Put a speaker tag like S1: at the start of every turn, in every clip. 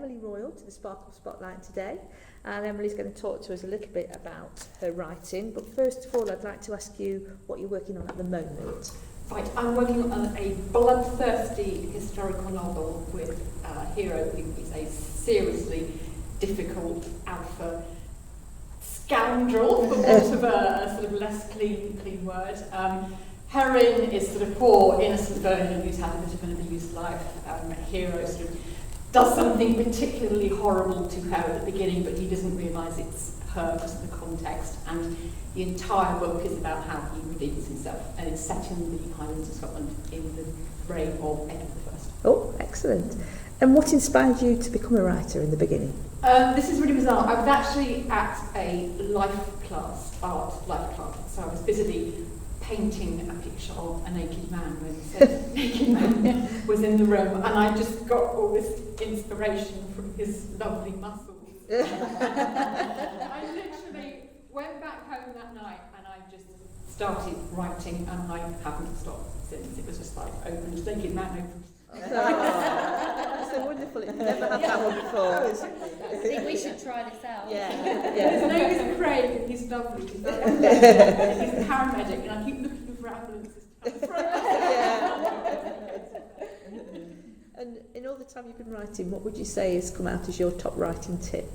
S1: Emily Royal to the Sparkle Spotlight today, and Emily's going to talk to us a little bit about her writing, but first of all I'd like to ask you what you're working on at the moment.
S2: Right, I'm working on a bloodthirsty historical novel with a hero who is a seriously difficult alpha scoundrel, for want of a sort of less clean word. Heroine is sort of poor, innocent virgin who's had a bit of an abused life. Hero sort of does something particularly horrible to her at the beginning, but he doesn't realise it's her because of the context. And the entire book is about how he redeems himself, and it's set in the Highlands of Scotland in the reign of Edward I.
S1: Oh, excellent. And what inspired you to become a writer in the beginning?
S2: This is really bizarre. I was actually at a art life class, so I was busily painting a picture of a naked man when it said naked man was in the room, and I just got all this inspiration from his lovely muscles. I literally went back home that night and I just started writing, and I haven't stopped since. It was just like opened, naked man opened.
S1: That's so wonderful. You've never had that one before.
S3: I think we should try this out.
S1: Yeah.
S2: His name is Craig, and he's lovely. He's a paramedic, and I keep looking for ambulances.
S1: And in all the time you've been writing, what would you say has come out as your top writing tip?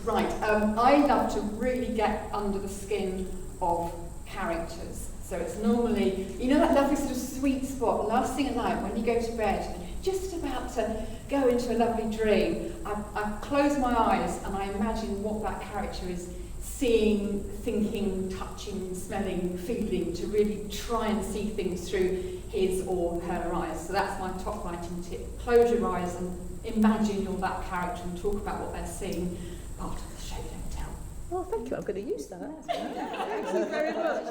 S2: Right, I love to really get under the skin of characters. So it's normally, you know, that lovely sort of sweet spot, last thing at night when you go to bed, and you're just about to go into a lovely dream. I close my eyes and I imagine what that character is seeing, thinking, touching, smelling, feeling, to really try and see things through his or her eyes. So that's my top writing tip. Close your eyes and imagine you're that character and talk about what they're seeing. Part of the show, don't tell.
S1: Oh, thank you. I'm going to use that. Thank you very much.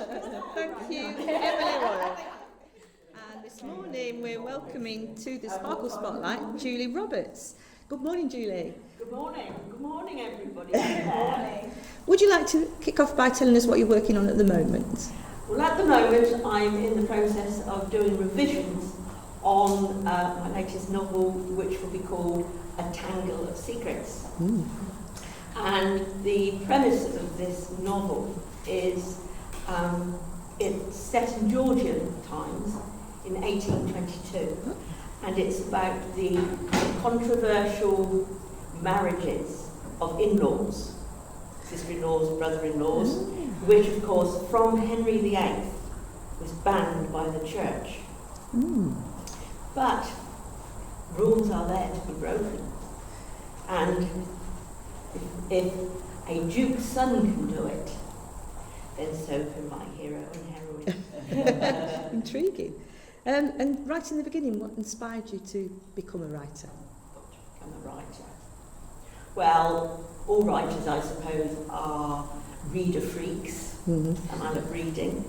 S1: Thank you, Emily Royal. And this morning we're welcoming to the Sparkle Spotlight Julie Roberts. Good morning, Julie.
S4: Good morning. Good morning, everybody. Good morning.
S1: Would you like to kick off by telling us what you're working on at the moment?
S4: Well, at the moment, I'm in the process of doing revisions on my latest novel, which will be called A Tangle of Secrets. And the premise of this novel is it's set in Georgian times in 1822, and it's about the controversial marriages of in-laws, sister-in-laws, brother-in-laws, which of course from Henry VIII was banned by the church. But rules are there to be broken, and if a duke's son can do it, then so can my hero and heroine.
S1: Intriguing. And right in the beginning, what inspired you to become a writer?
S4: Become a writer. Well, all writers, I suppose, are reader freaks, and I love reading.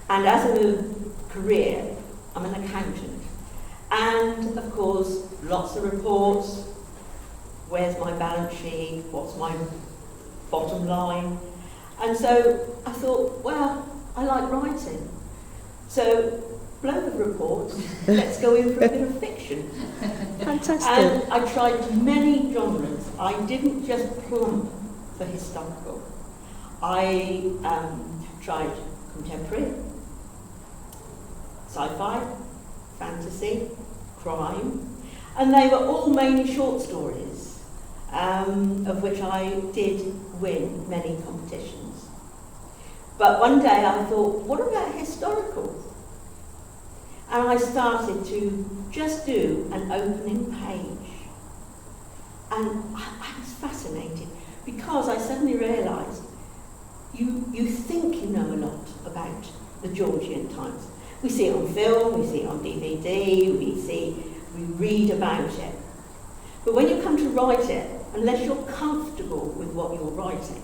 S4: And as a career, I'm an accountant. And of course, lots of reports. Where's my balance sheet? What's my bottom line? And so I thought, well, I like writing. So, blow the reports, let's go in for a bit of fiction.
S1: Fantastic.
S4: And I tried many genres. I didn't just plump for historical. I tried contemporary, sci-fi, fantasy, crime, and they were all mainly short stories, of which I did win many competitions. But one day I thought, what about historical? And I started to just do an opening page. And I was fascinated because I suddenly realised you think you know a lot about the Georgian times. We see it on film, we see it on DVD, we read about it. But when you come to write it, unless you're comfortable with what you're writing,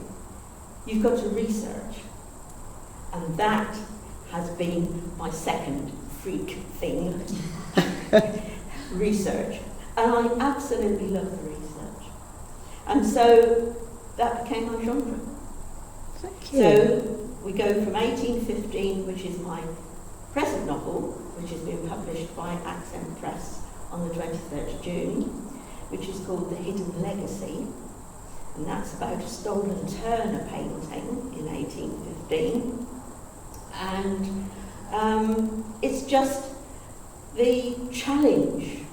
S4: you've got to research. And that has been my second freak thing, research. And I absolutely love the research. And so that became my genre.
S1: Thank you.
S4: So we go from 1815, which is my present novel, which has been published by Accent Press on the 23rd of June, which is called The Hidden Legacy, and that's about a stolen Turner painting in 1815. And it's just the challenge,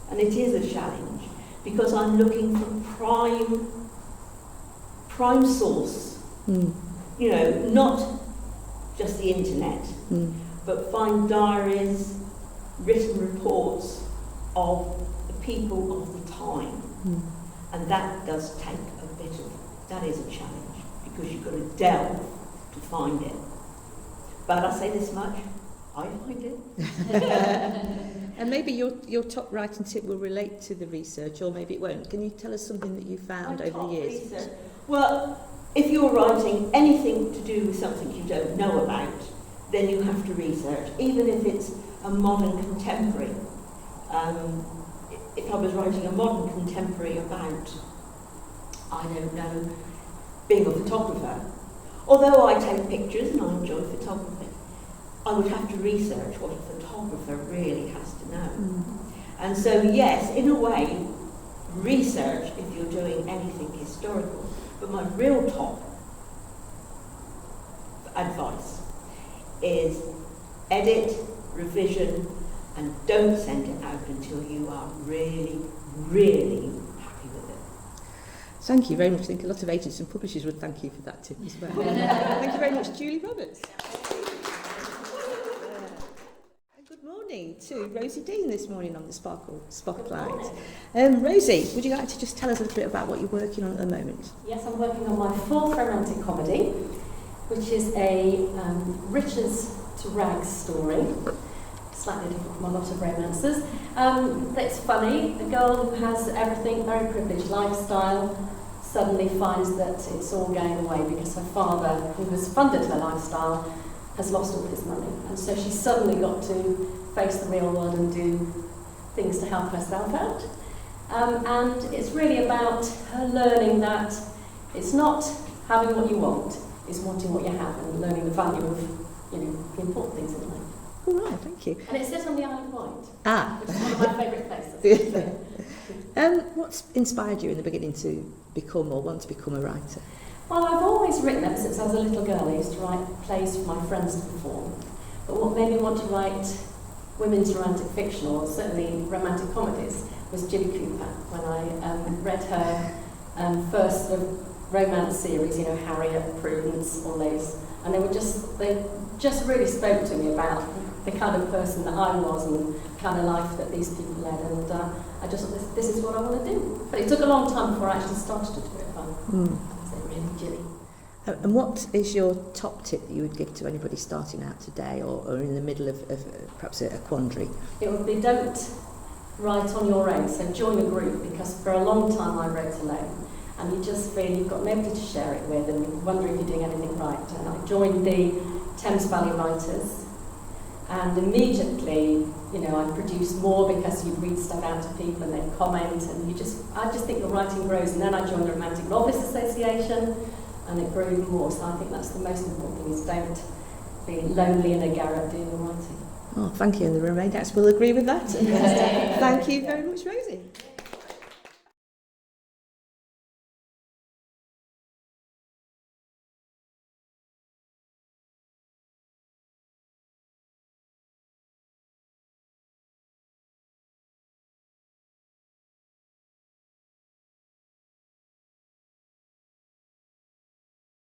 S4: and it is a challenge, because I'm looking for prime source, you know, not just the internet, but find diaries, written reports of the people of the time. And that does take that is a challenge, because you've got to delve to find it. But I say this much, I find it.
S1: And maybe your top writing tip will relate to the research, or maybe it won't. Can you tell us something that you found over the years?
S4: Research. Well, if you're writing anything to do with something you don't know about, then you have to research, even if it's a modern contemporary. If I was writing a modern contemporary about, I don't know, being a photographer, although I take pictures and I enjoy photography, I would have to research what a photographer really has to know. And so, yes, in a way, research if you're doing anything historical. But my real top advice is edit, revision, and don't send it out until you are really, really happy with it.
S1: Thank you very much. I think a lot of agents and publishers would thank you for that tip as well. Thank you very much, Julie Roberts. Good morning to Rosie Dean this morning on the Sparkle Spotlight. Rosie, would you like to just tell us a little bit about what you're working on at the moment?
S5: Yes, I'm working on my fourth romantic comedy, which is a riches to rags story. Slightly different from a lot of romances. It's funny. A girl who has everything, very privileged lifestyle, suddenly finds that it's all going away because her father, who has funded her lifestyle, has lost all his money. And so she's suddenly got to face the real world and do things to help herself out. And it's really about her learning that it's not having what you want, it's wanting what you have and learning the value of, the important things in life.
S1: All right, thank you.
S5: And it's set on the Isle of Wight, which is one of my favourite places.
S1: What's inspired you in the beginning to become or want to become a writer?
S5: Well, I've always written ever since I was a little girl. I used to write plays for my friends to perform. But what made me want to write women's romantic fiction, or certainly romantic comedies, was Jilly Cooper. When I read her first sort of romance series, Harriet, Prudence, all those, and they just really spoke to me about the kind of person that I was and the kind of life that these people led, and I just thought, this is what I want to do. But it took a long time before I actually started to do it. Jilly.
S1: And what is your top tip that you would give to anybody starting out today or in the middle of perhaps a quandary?
S5: It would be, don't write on your own, so join a group, because for a long time I wrote alone and you just feel you've got nobody to share it with and you wonder if you're doing anything right. And I joined the Thames Valley Writers, and immediately, I produce more because you read stuff out to people and they comment, and I just think your writing grows. And then I joined the Romantic Novelists Association, and it grew even more. So I think that's the most important thing, is don't be lonely in a garret doing your writing.
S1: Oh, thank you, and the Romaniacs will agree with that. Thank you very much, Rosie.